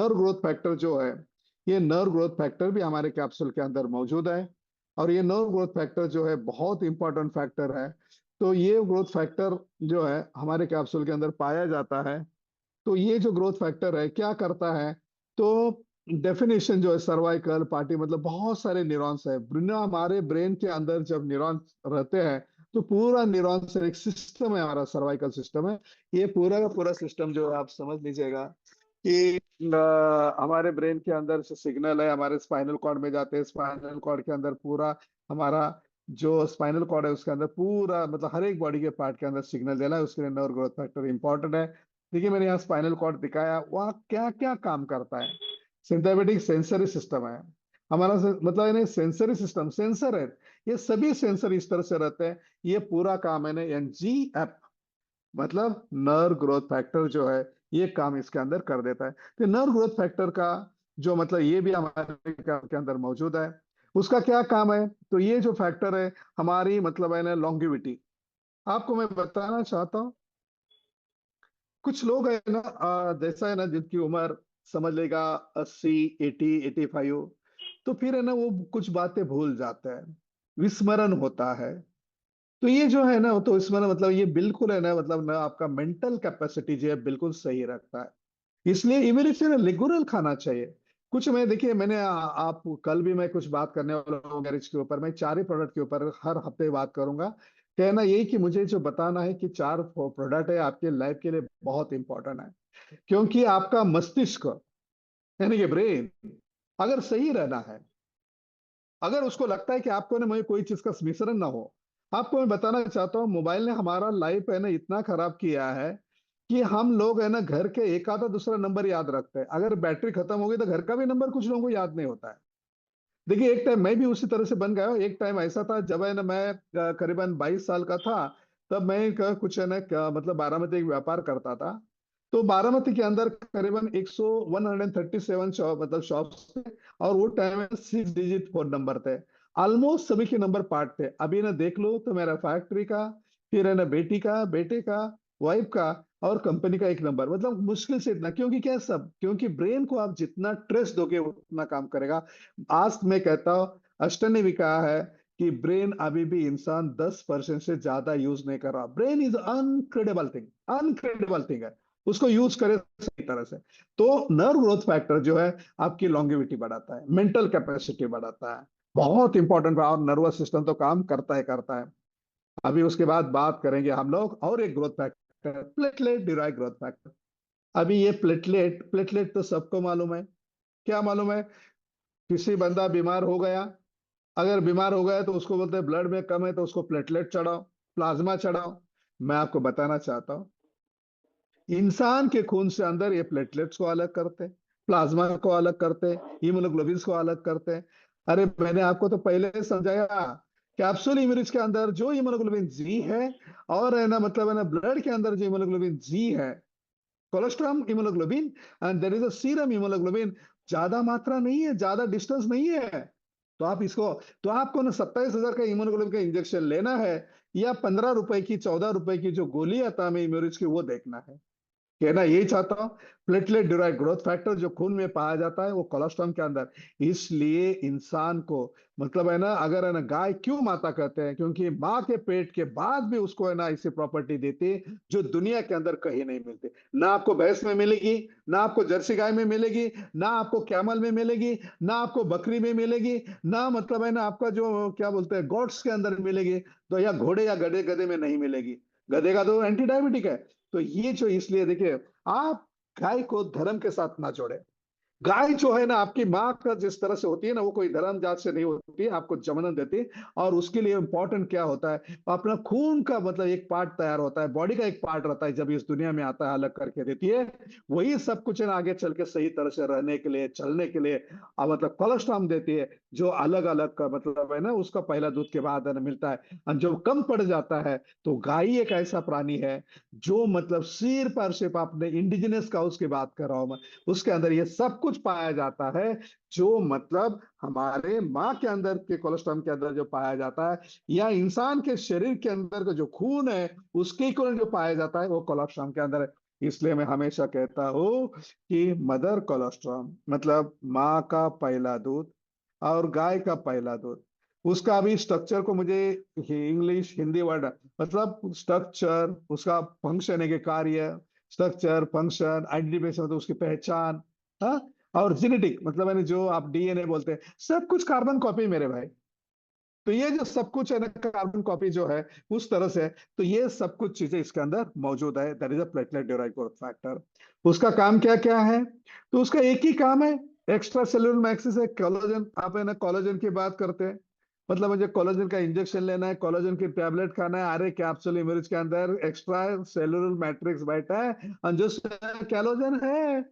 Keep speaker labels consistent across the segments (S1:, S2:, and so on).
S1: Nerve growth factor जो है, ये नर्व ग्रोथ फैक्टर भी हमारे कैप्सूल के अंदर मौजूद है। और ये नर्व ग्रोथ फैक्टर जो है बहुत इंपॉर्टेंट फैक्टर है। तो ये ग्रोथ फैक्टर जो है हमारे कैप्सूल के अंदर पाया जाता है। तो ये जो ग्रोथ फैक्टर है क्या करता है, तो डेफिनेशन जो है सर्वाइकल पार्टी मतलब बहुत सारे न्यूरॉन्स है हमारे ब्रेन के अंदर। जब न्यूरॉन्स रहते हैं तो पूरा न्यूरॉन से एक सिस्टम है, हमारा सर्वाइकल सिस्टम है। ये पूरा का पूरा सिस्टम जो है आप समझ लीजिएगा कि हमारे ब्रेन के अंदर से सिग्नल है हमारे स्पाइनल कॉर्ड में जाते हैं। स्पाइनल कॉर्ड के अंदर पूरा हमारा जो स्पाइनल कॉर्ड है उसके अंदर पूरा मतलब हर एक बॉडी के पार्ट के अंदर सिग्नल देना है, उसके लिए नर्व ग्रोथ फैक्टर इंपॉर्टेंट है। देखिए मैंने यहाँ स्पाइनल कॉर्ड दिखाया, वहाँ क्या क्या काम करता है। सिंथेटिक सेंसरी सिस्टम है हमारा मतलब इन्हें सेंसरी सिस्टम सेंसर है। ये सभी सेंसर इस तरह से रहते हैं। ये पूरा काम है ना NGF मतलब नर्व ग्रोथ फैक्टर जो है ये काम इसके अंदर कर देता है। तो नर्व ग्रोथ फैक्टर का जो मतलब ये भी हमारे काम के अंदर मौजूद है। उसका क्या काम है, तो ये जो फैक्टर है हमारी मतलब है ना लॉन्गिविटी। आपको मैं बताना चाहता हूँ, कुछ लोग है ना जैसा है ना जिनकी उम्र समझ लेगा 80, 80, 85, तो फिर है ना वो कुछ बातें भूल जाते हैं, विस्मरण होता है। तो ये जो है ना तो इसमें ना मतलब ये बिल्कुल है ना मतलब ना आपका मेंटल कैपेसिटी जो है बिल्कुल सही रखता है। इसलिए इम्यूनिटी ना रेगुलर खाना चाहिए। कुछ मैं देखिए मैंने आप कल भी मैं कुछ बात करने वाला हूँ गैरेज के ऊपर। मैं चार ही प्रोडक्ट के ऊपर हर हफ्ते बात करूंगा। कहना यही कि मुझे जो बताना है कि चार प्रोडक्ट है आपके लाइफ के लिए बहुत इंपॉर्टेंट है। क्योंकि आपका मस्तिष्क यानी कि ब्रेन अगर सही रहना है, अगर उसको लगता है कि आपको ना मुझे कोई चीज का स्मरण ना हो। आपको मैं बताना चाहता हूँ मोबाइल ने हमारा लाइफ है ना इतना खराब किया है कि हम लोग है ना घर के एक आधा दूसरा नंबर याद रखते हैं। अगर बैटरी खत्म हो गई तो घर का भी नंबर कुछ लोगों को याद नहीं होता है। देखिए एक टाइम मैं भी उसी तरह से बन गया हूँ। एक टाइम ऐसा था जब है ना मैं करीबन 22 साल का था। तब मैं कुछ है ना मतलब बारामती एक व्यापार करता था। तो बारामती के अंदर करीबन 137 शॉप मतलब शॉप्स थे। और वो टाइम में 6 डिजिट फोन नंबर थे। ऑलमोस्ट सभी के नंबर पार्ट थे। अभी ना देख लो तो मेरा फैक्ट्री का, फिर है ना बेटी का, बेटे का, वाइफ का और कंपनी का एक नंबर। मतलब मुश्किल से इतना, क्योंकि क्या सब क्योंकि ब्रेन को आप जितना ट्रेस दोगे उतना काम करेगा। आज मैं कहता हूं अष्टन ने भी कहा है कि ब्रेन अभी भी इंसान 10% से ज्यादा यूज नहीं कर रहा। Brain is incredible thing, incredible thing है। उसको यूज करे सही तरह से। तो नर्व ग्रोथ फैक्टर जो है आपकी लॉन्गेविटी बढ़ाता है, मेंटल कैपेसिटी बढ़ाता है। बहुत इंपॉर्टेंट है और नर्वस सिस्टम तो काम करता है करता है। अभी उसके बाद बात करेंगे हम लोग और एक growth factor, platelet derive growth factor. अभी ये प्लेटलेट प्लेटलेट तो सबको मालूम है। क्या मालूम है, किसी बंदा बीमार हो गया, अगर बीमार हो गया तो उसको बोलते हैं ब्लड में कम है तो उसको प्लेटलेट चढ़ाओ, प्लाज्मा चढ़ाओ। मैं आपको बताना चाहता हूँ इंसान के खून से अंदर ये प्लेटलेट्स को अलग करते हैं, प्लाज्मा को अलग करते हैं, हीमोग्लोबिन को अलग करते हैं। अरे मैंने आपको तो पहले ही समझाया, कैप्सूल इमेज के अंदर जो हीमोग्लोबिन जी है और है ना मतलब है ना ब्लड के अंदर जो हीमोग्लोबिन जी है, cholesterol haemoglobin and there is a serum haemoglobin, ज्यादा मात्रा नहीं है, ज्यादा डिस्टेंस नहीं है। तो आप इसको, तो आपको ना 27,000 का हीमोग्लोबिन का इंजेक्शन लेना है या 15 रुपए की 14 रुपए की जो गोली आता है इम्यूरिज की वो देखना है। कहना यही चाहता हूं प्लेटलेट डिराइव ग्रोथ फैक्टर जो खून में पाया जाता है वो कोलेस्ट्रॉल के अंदर। इसलिए इंसान को मतलब है ना अगर है ना गाय क्यों माता कहते हैं, क्योंकि माँ के पेट के बाद भी उसको है ना ऐसी प्रॉपर्टी देती है जो दुनिया के अंदर कहीं नहीं मिलती। ना आपको भैंस में मिलेगी, ना आपको जर्सी गाय में मिलेगी, ना आपको कैमल में मिलेगी, ना आपको बकरी में मिलेगी, ना मतलब है ना आपका जो क्या बोलते हैं गोट्स के अंदर मिलेगी। तो या घोड़े या गधे गधे में नहीं मिलेगी। गधे का तो एंटी डायबिटिक है। तो ये जो इसलिए देखिए आप गाय को धर्म के साथ ना जोड़े। गाय जो है ना आपकी माँ का जिस तरह से होती है ना वो कोई धर्म जात से नहीं होती है, आपको जन्म देती है। और उसके लिए इंपॉर्टेंट क्या होता है, अपना खून का मतलब एक पार्ट तैयार होता है, बॉडी का एक पार्ट रहता है जब इस दुनिया में आता है अलग करके देती है। वही सब कुछ है ना आगे चल के सही तरह से रहने के लिए चलने के लिए मतलब कोलेस्ट्रॉल देती है जो अलग अलग का मतलब है ना उसका पहला दूध के बाद है ना मिलता है। और जो कम पड़ जाता है तो गाय एक ऐसा प्राणी है जो मतलब सिर पर सिर्फ आपने इंडिजिनस काउस की बात कर रहा हूं मैं, उसके अंदर ये सब कुछ पाया जाता है जो मतलब हमारे माँ के अंदर के कोलेस्ट्रॉल के अंदर जो पाया जाता है या इंसान के शरीर के अंदर का जो खून है उसके इक्वल जो पाया जाता है वो कोलेस्ट्रॉल के अंदर है। इसलिए मैं हमेशा कहता हूँ कि मदर कोलोस्ट्रम मतलब माँ का पहला दूध और गाय का पहला दूध, उसका भी स्ट्रक्चर को मुझे इंग्लिश हिंदी वर्ड मतलब स्ट्रक्चर, उसका फंक्शन है कि कार्य, स्ट्रक्चर फंक्शन आइडेंटिफिकेशन मतलब उसकी पहचान, हाँ, और जेनेटिक मतलब मैंने जो आप डीएनए बोलते हैं, सब कुछ कार्बन कॉपी मेरे भाई। तो ये जो सब कुछ है ना कार्बन कॉपी जो है उस तरह से है, तो ये सब कुछ चीजें इसके अंदर मौजूद है। That is a platelet derived growth factor. उसका काम क्या क्या है? तो उसका एक ही काम है, एक्स्ट्रा सेल्यूलर मैट्रिक्स है कोलेजन। आप है ना कोलेजन की बात करते हैं, मतलब मुझे कोलेजन का इंजेक्शन लेना है, कोलेजन की टैबलेट खाना है, अरे कैप्सूल इमेज के अंदर एक्स्ट्रा सेल्यूलर मैट्रिक्स बैठा है और जो कोलेजन है,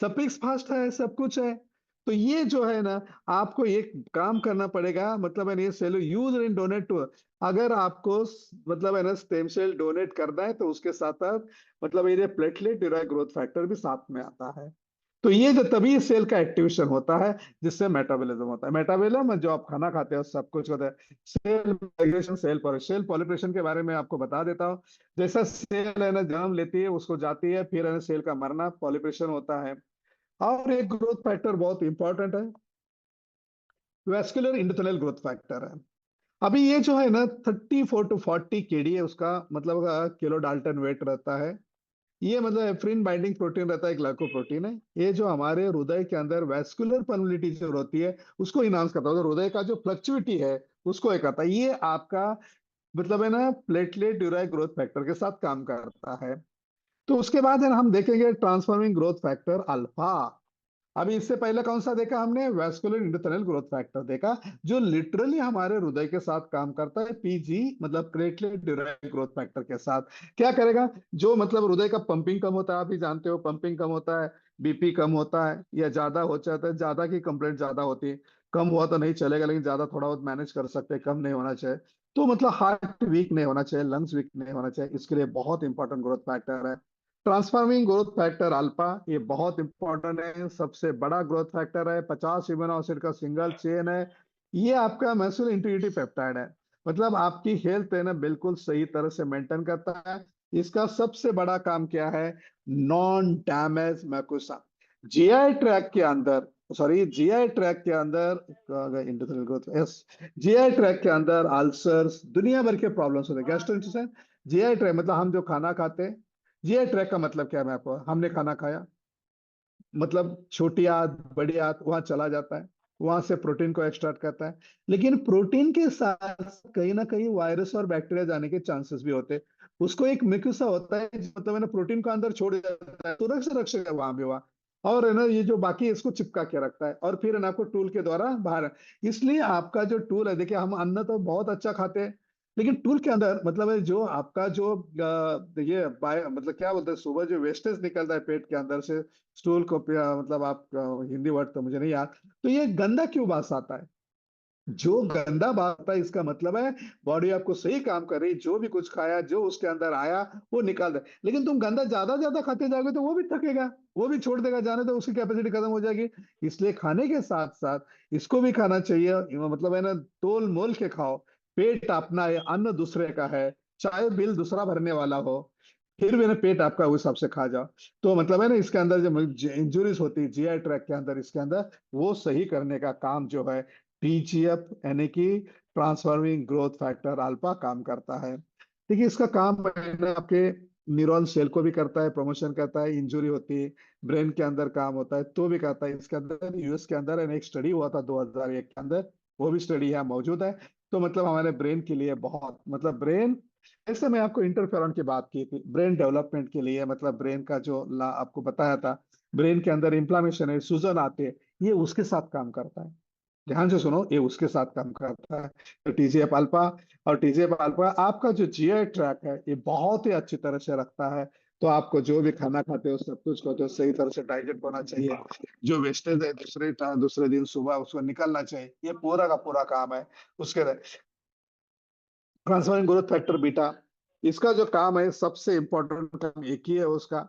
S1: सफिक्स फास्ट है, सब कुछ है। तो ये जो है ना, आपको एक काम करना पड़ेगा, मतलब है ना, ये cell use in donate to, अगर आपको मतलब है ना स्टेम सेल डोनेट करना है तो उसके साथ साथ मतलब ये प्लेटलेट डिराइव्ड ग्रोथ फैक्टर भी साथ में आता है। तो ये जो तभी सेल का एक्टिवेशन होता है जिससे मेटाबॉलिज्म होता है। मेटाबॉलिज्म जो आप खाना खाते हो सब कुछ होता है। सेल माइग्रेशन, सेल पॉलिफरेशन के बारे में आपको बता देता हूँ। जैसा सेल है ना जन्म लेती है, उसको जाती है, फिर है ना सेल का मरना पॉलिफरेशन होता है। और एक ग्रोथ फैक्टर बहुत इंपॉर्टेंट है, वेस्कुलर इंडोथेलियल ग्रोथ फैक्टर है। अभी ये जो है ना 34 to 40 kDa है उसका मतलब किलो डाल्टन वेट रहता है। ये मतलब एफ्रिन बाइंडिंग प्रोटीन रहता है, एक ग्लाइकोप्रोटीन है। ये जो हमारे हृदय के अंदर वेस्कुलर परमिलिटी जो होती है उसको इनहांस करता है, तो हृदय का जो फ्लक्चुइटी है उसको एक करता है। ये आपका मतलब है ना प्लेटलेट ड्यूराइव ग्रोथ फैक्टर के साथ काम करता है। तो उसके बाद है ना हम देखेंगे ट्रांसफॉर्मिंग ग्रोथ फैक्टर अल्फा। अभी इससे पहले कौन सा देखा हमने? वैस्कुलर इंडोथेलियल ग्रोथ फैक्टर देखा, जो लिटरली हमारे हृदय के साथ काम करता है, पीजी मतलब प्लेटलेट डिराइव्ड ग्रोथ फैक्टर के साथ। क्या करेगा? जो मतलब हृदय का पंपिंग कम होता है, आप ही जानते हो पंपिंग कम होता है, बीपी कम होता है या ज्यादा हो जाता है, ज्यादा की कंप्लेंट ज्यादा होती है। कम हुआ तो नहीं चलेगा, लेकिन ज्यादा थोड़ा बहुत मैनेज कर सकते हैं, कम नहीं होना चाहिए। तो मतलब हार्ट वीक नहीं होना चाहिए, लंग्स वीक नहीं होना चाहिए, इसके लिए बहुत इंपॉर्टेंट ग्रोथ फैक्टर है। ट्रांसफॉर्मिंग ग्रोथ फैक्टर अल्फा, ये बहुत इंपॉर्टेंट है, सबसे बड़ा ग्रोथ फैक्टर है, 50 इम्यूनो एसिड का सिंगल चेन है। ये आपका मैस्कुल इंटीग्रिटी पेप्टाइड है, मतलब आपकी हेल्थ है ना बिल्कुल सही तरह से मेंटेन करता है। इसका सबसे बड़ा काम क्या है? नॉन डैमेज मैकुसा, जीआई ट्रैक के अंदर, सॉरी जीआई ट्रैक के अंदर endothelial growth, yes, GI tract के अंदर अल्सर्स दुनिया भर के प्रॉब्लम्स होते हैं, गैस्ट्रोइंटेस्टाइन। जीआई ट्रैक मतलब हम जो खाना खाते हैं, ये ट्रैक का मतलब क्या है? मैं आपको, हमने खाना खाया मतलब छोटी आंत बड़ी आंत वहां चला जाता है, वहां से प्रोटीन को एक्सट्रैक्ट करता है। लेकिन प्रोटीन के साथ कहीं ना कहीं वायरस और बैक्टीरिया जाने के चांसेस भी होते हैं। उसको एक मिक्सा होता है जो मतलब है ना प्रोटीन को अंदर छोड़ जाता है, सुरक्षा रक्षक है वहां भी वहां, और है ना ये जो बाकी है, इसको चिपका के रखता है, और फिर है ना आपको टूल के द्वारा बाहर। इसलिए आपका जो टूल है, देखिए हम अन्न तो बहुत अच्छा खाते हैं, लेकिन टूल के अंदर मतलब है जो आपका जो ये मतलब क्या बोलते हैं, सुबह जो वेस्टेज निकलता है पेट के अंदर से स्टूल को मतलब आप हिंदी वर्ड तो मुझे नहीं याद, तो ये गंदा क्यों बास आता है? जो गंदा बात आता है इसका मतलब है बॉडी आपको सही काम कर रही, जो भी कुछ खाया जो उसके अंदर आया वो निकाल दे। लेकिन तुम गंदा ज्यादा ज्यादा खाते जाओगे तो वो भी थकेगा, वो भी छोड़ देगा, जाने तो उसकी कैपेसिटी खत्म हो जाएगी। इसलिए खाने के साथ साथ इसको भी खाना चाहिए, मतलब है ना तोल मोल के खाओ। पेट अपना है, अन्न दूसरे का है, चाहे बिल दूसरा भरने वाला हो, फिर भी ना पेट आपका उस हिसाब से खा जाओ। तो मतलब है ना इसके अंदर जो इंजुरीज होती है जीआई ट्रैक के अंदर, इसके अंदर वो सही करने का काम जो है टीजीएफ यानी कि ट्रांसफॉर्मिंग ग्रोथ फैक्टर अल्फा काम करता है। देखिए इसका काम है ना आपके न्यूरॉन सेल को भी करता है, प्रमोशन करता है, इंजुरी होती है ब्रेन के अंदर काम होता है तो भी करता है। इसके अंदर यूएस के अंदर एक स्टडी हुआ था 2001 के अंदर, वो भी स्टडी यहाँ मौजूद है। तो मतलब हमारे ब्रेन के लिए बहुत मतलब ब्रेन, जैसे मैं आपको इंटरफेरॉन की बात की थी ब्रेन डेवलपमेंट के लिए, मतलब ब्रेन का जो आपको बताया था, ब्रेन के अंदर इंफ्लामेशन है, सूजन आते हैं, ये उसके साथ काम करता है। ध्यान से सुनो, ये उसके साथ काम करता है। तो टीजीएफ अल्फा, और टीजीएफ अल्फा आपका जो जीआई ट्रैक है ये बहुत ही अच्छी तरह से रखता है। तो आपको जो भी खाना खाते हो सब कुछ खाते हो सही तरह से डाइजेस्ट होना चाहिए, जो वेस्टेज है दूसरे दूसरे दिन सुबह उसको निकलना चाहिए, ये पूरा का पूरा काम है। उसके ट्रांसफरिंग ग्रोथ फैक्टर बीटा, इसका जो काम है सबसे इंपॉर्टेंट काम एक ही है उसका।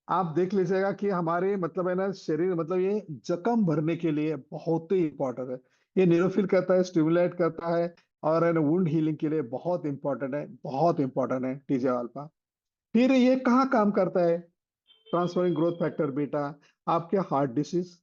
S1: आप देख लीजिएगा कि हमारे मतलब है ना शरीर मतलब ये जख्म भरने के लिए बहुत ही इंपॉर्टेंट है। ये न्यूरोफिल करता है, स्टिमुलेट करता है, और है ना वुंड हीलिंग के लिए बहुत इंपॉर्टेंट है, बहुत इंपॉर्टेंट है टीजे अल्फा। फिर ये कहाँ काम करता है ट्रांसफरिंग ग्रोथ फैक्टर बीटा? आपके हार्ट डिसीज,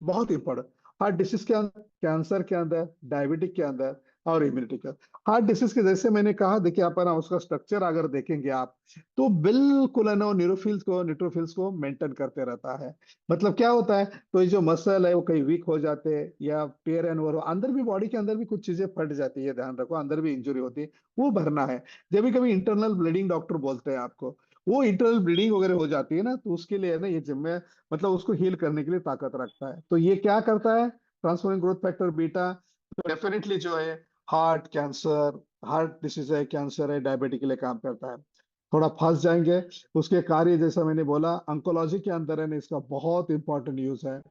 S1: बहुत इंपॉर्टेंट। हार्ट डिसीज के अंदर, कैंसर के अंदर, डायबिटिक के अंदर और इम्यूनिटी के अंदर। हार्ट डिसीज के जैसे मैंने कहा, देखिए अपन उसका स्ट्रक्चर अगर देखेंगे आप, तो बिल्कुल है ना, न्यूट्रोफिल्स को मेंटेन करते रहता है। मतलब क्या होता है, तो ये जो मसल है वो कहीं वीक हो जाते हैं या टेयर एंड वो अंदर भी, बॉडी के अंदर भी कुछ चीजें फट जाती है, ध्यान रखो, अंदर भी इंजरी होती है, वो भरना है। जब भी कभी इंटरनल ब्लीडिंग डॉक्टर बोलते हैं आपको, वो इंटरनल ब्लीडिंग वगैरह हो जाती है ना, तो उसके लिए है ना ये जिम्मे, मतलब उसको हील करने के लिए ताकत रखता है। तो ये क्या करता है ट्रांसफरिंग ग्रोथ फैक्टर बीटा? तो डेफिनेटली जो है हार्ट कैंसर, हार्ट डिसीज है, कैंसर है, डायबिटिक के लिए काम करता है। थोड़ा फंस जाएंगे उसके कार्य, जैसा मैंने बोला अंकोलॉजी के अंदर है ना, इसका बहुत इंपॉर्टेंट यूज है।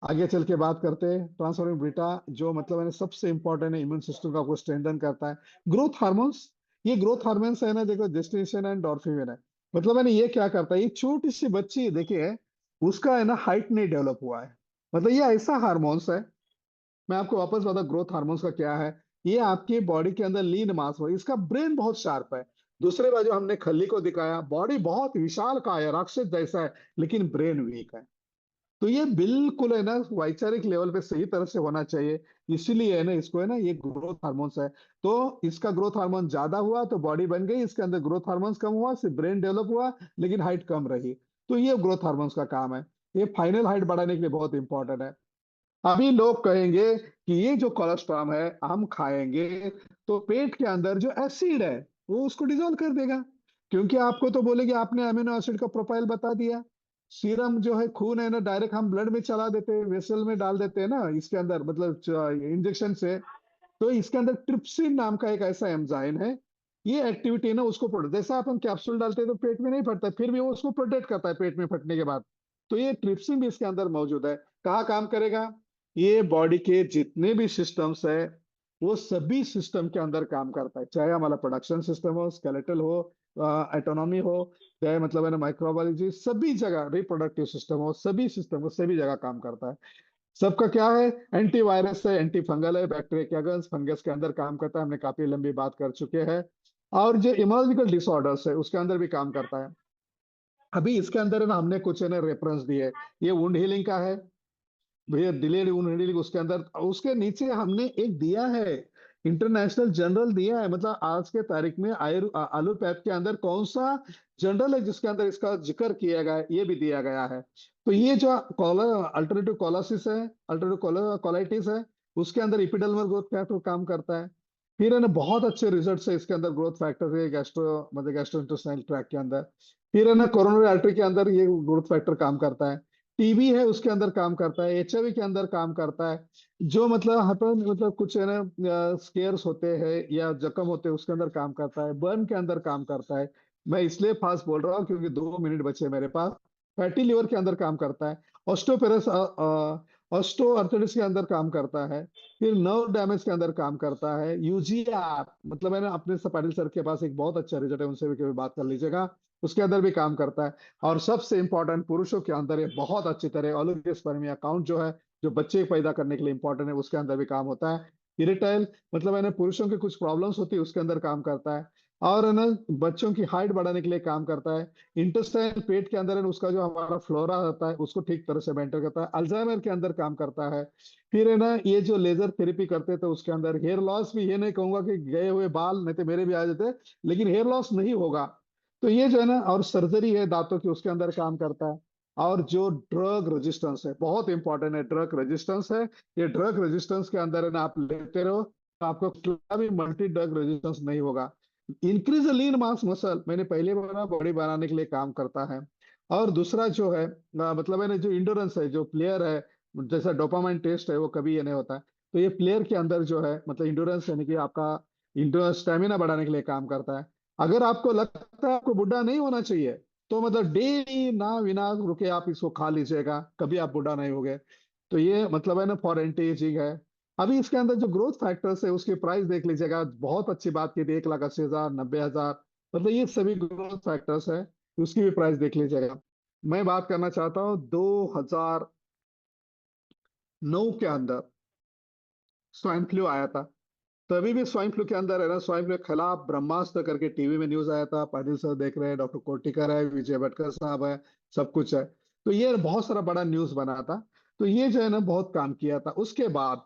S1: आगे चल के बात करते हैं ट्रांसफॉर्मिंग बीटा, जो मतलब है ना सबसे इंपॉर्टेंट है, इम्यून सिस्टम का आपको स्ट्रेंथन करता है। ग्रोथ हार्मोन्स, ये ग्रोथ हार्मोन्स है ना, देखो जेस्टेशन एंड डॉर्फिन है, मतलब है ना ये क्या करता है, ये छोटी सी बच्ची देखिए, उसका है ना हाइट नहीं डेवलप हुआ है, मतलब ये ऐसा हार्मोन्स है। मैं आपको वापस बता, ग्रोथ हार्मोन्स का क्या है, ये आपकी बॉडी के अंदर लीन मास हो, इसका ब्रेन बहुत शार्प है। दूसरे बाजू हमने खली को दिखाया, बॉडी बहुत विशाल का है, राक्षस जैसा है, लेकिन ब्रेन वीक है। तो ये बिल्कुल है ना वैचारिक लेवल पे सही तरह से होना चाहिए। इसीलिए है ना इसको है ना ये ग्रोथ हार्मोन्स है। तो इसका ग्रोथ हार्मोन ज्यादा हुआ तो बॉडी बन गई, इसके अंदर ग्रोथ हार्मोन्स कम हुआ, सिर्फ ब्रेन डेवलप हुआ, लेकिन हाइट कम रही। तो ये ग्रोथ हार्मोन्स का काम है, ये फाइनल हाइट बढ़ाने के लिए बहुत इंपॉर्टेंट है। अभी लोग कहेंगे कि ये जो कोलेस्ट्रॉल है हम खाएंगे तो पेट के अंदर जो एसिड है वो उसको डिजोल्व कर देगा, क्योंकि आपको तो बोलेगी आपने अमीनो एसिड का प्रोफाइल बता दिया। सीरम जो है, खून है ना, डायरेक्ट हम ब्लड में चला देते हैं, वेसल में डाल देते हैं ना, इसके अंदर मतलब इंजेक्शन से। तो इसके अंदर ट्रिप्सिन नाम का एक ऐसा एंजाइम है, ये एक्टिविटी ना उसको प्रोटेक्ट, जैसा अपन कैप्सूल डालते हैं तो पेट में नहीं फटता, फिर भी वो उसको प्रोटेक्ट करता है पेट में फटने के बाद। तो ये ट्रिप्सिन भी इसके अंदर मौजूद है। कहाँ काम करेगा, ये बॉडी के जितने भी सिस्टम्स है वो सभी सिस्टम के अंदर काम करता है, चाहे हमारा प्रोडक्शन सिस्टम हो, स्केलेटल हो, एटोनॉमी हो, चाहे मतलब है ना माइक्रोबायोलॉजी, सभी जगह रिप्रोडक्टिव सिस्टम हो, सभी सिस्टम को सभी जगह काम करता है। सबका क्या है, एंटीवायरस है, एंटी फंगल है, बैक्टीरिया के अगेंस्ट फंगस के अंदर काम करता है, हमने काफी लंबी बात कर चुके हैं। और जो इमोलॉजिकल डिसऑर्डर्स है उसके अंदर भी काम करता है। अभी इसके अंदर है ना हमने कुछ है ना रेफरेंस दिए, ये वुंड हीलिंग का है भैया, डिलेड वुंड हीलिंग, उसके अंदर उसके नीचे हमने एक दिया है, इंटरनेशनल जर्नल दिया है, मतलब आज के तारीख में आलूपैथ के अंदर कौन सा जर्नल है जिसके अंदर इसका जिक्र किया गया है, ये भी दिया गया है। तो ये जो अल्टरनेटिव कोलासिस है, अल्टरनेटिव कोलाइटिस है, उसके अंदर इपिडर्मल ग्रोथ फैक्टर काम करता है। फिर है ना बहुत अच्छे रिजल्ट है इसके अंदर ग्रोथ फैक्टर है मतलब गैस्ट्रोइंटेस्टाइनल ट्रैक के अंदर। फिर है ना कोरोनरी आर्टरी के अंदर ये ग्रोथ फैक्टर काम करता है। टीबी है उसके अंदर काम करता है, एचआईवी के अंदर काम करता है। जो मतलब हाइपर मतलब कुछ है ना स्केयर्स होते हैं या जख्म होते हैं उसके अंदर काम करता है, बर्न के अंदर काम करता है। मैं इसलिए फास्ट बोल रहा हूँ क्योंकि 2 मिनट बचे मेरे पास। फैटी लिवर के अंदर काम करता है, ऑस्टोपेरस ऑस्टो अर्थराइटिस के अंदर काम करता है, फिर नर्व डैमेज के अंदर काम करता है, यूजीआर मतलब है ना, अपने से पाटिल सर के पास एक बहुत अच्छा रिजल्ट है, उनसे भी कभी बात कर लीजिएगा, उसके अंदर भी काम करता है। और सबसे इंपॉर्टेंट पुरुषों के अंदर ये बहुत अच्छी तरह ओलिगोस्पर्मिया काउंट जो है, जो बच्चे पैदा करने के लिए इंपॉर्टेंट है, उसके अंदर भी काम होता है। इरेटाइल मतलब है ना पुरुषों की कुछ प्रॉब्लम्स होती है उसके अंदर काम करता है। और है ना बच्चों की हाइट बढ़ाने के लिए काम करता है। इंटेस्टाइन पेट के अंदर है ना, उसका जो हमारा फ्लोरा होता है उसको ठीक तरह से मेंटेन करता है। अल्जाइमर के अंदर काम करता है। फिर है ना ये जो लेजर थेरेपी करते थे उसके अंदर, हेयर लॉस भी, ये नहीं कहूंगा कि गए हुए बाल, नहीं तो मेरे भी आ जाते, लेकिन हेयर लॉस नहीं होगा। तो ये जो है ना, और सर्जरी है दांतों की उसके अंदर काम करता है। और जो ड्रग रेजिस्टेंस है, बहुत इंपॉर्टेंट है, ड्रग रेजिस्टेंस है, ये ड्रग रेजिस्टेंस के अंदर है ना, आप लेते रहो तो आपको कभी मल्टी ड्रग रेजिस्टेंस नहीं होगा। इंक्रीज लीन मास मसल, मैंने पहले बोला बॉडी बनाने के लिए काम करता है। और दूसरा जो है मतलब है ना जो इंडोरेंस है, जो प्लेयर है, जैसा डोपामाइन टेस्ट है वो कभी ये नहीं होता है। तो ये प्लेयर के अंदर जो है मतलब इंडोरेंस यानी कि आपका इंडोरेंस स्टेमिना बढ़ाने के लिए काम करता है। अगर आपको लगता है आपको बुढ़ा नहीं होना चाहिए, तो मतलब डेली ना बिना रुके आप इसको खा लीजिएगा, कभी आप बुढ़ा नहीं होगे। तो ये मतलब है ना फॉर एंटी एजिंग है। अभी इसके अंदर जो ग्रोथ फैक्टर्स है उसकी प्राइस देख लीजिएगा, बहुत अच्छी बात की थी, 1,80,000, 90,000, मतलब ये सभी ग्रोथ फैक्टर्स है, उसकी भी प्राइस देख लीजिएगा। मैं बात करना चाहता हूँ 2009 के अंदर स्वाइन फ्लू आया था, तो अभी भी स्वाइन फ्लू के अंदर है ना, स्वाइन फ्लू के खिलाफ ब्रह्मास्त्र करके टीवी में न्यूज आया था, पाटिल सर देख रहे हैं, डॉक्टर कोटिकर है, विजय भटकर साहब है, सब कुछ है। तो ये बहुत सारा बड़ा न्यूज बना था। तो ये जो है ना बहुत काम किया था। उसके बाद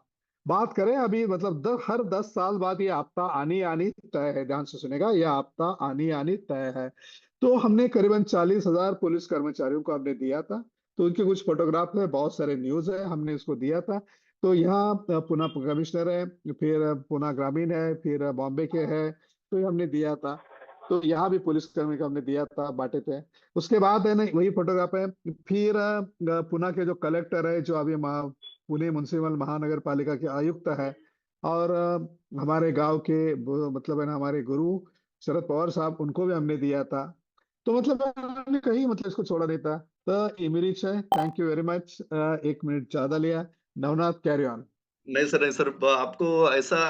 S1: बात करें अभी, मतलब हर 10 साल बाद ये आपदा आनी आनी तय है। ध्यान से सुनेगा, ये आपदा आनी आनी तय है। तो हमने करीबन 40,000 पुलिस कर्मचारियों को हमने दिया था। तो उनके कुछ फोटोग्राफ है, बहुत सारे न्यूज है, हमने इसको दिया था। तो यहाँ पुणे कमिश्नर है, फिर पुणे ग्रामीण है, फिर बॉम्बे के है। तो ये हमने दिया था। तो यहाँ भी पुलिस कर्मी को हमने दिया था, बांटे थे। उसके बाद है ना वही फोटोग्राफ है। फिर पुणे के जो कलेक्टर है, जो अभी पुणे म्युनिसिपल महानगर पालिका के आयुक्त है, और हमारे गांव के मतलब है ना हमारे गुरु शरद पवार साहब, उनको भी हमने दिया था। तो मतलब हमने कहीं मतलब इसको छोड़ा नहीं था। तो ये मेरी इच्छा है। Thank you very much. 1 minute ज्यादा लिया। Navnath, carry on.
S2: नहीं सर, नहीं सर, आपको ऐसा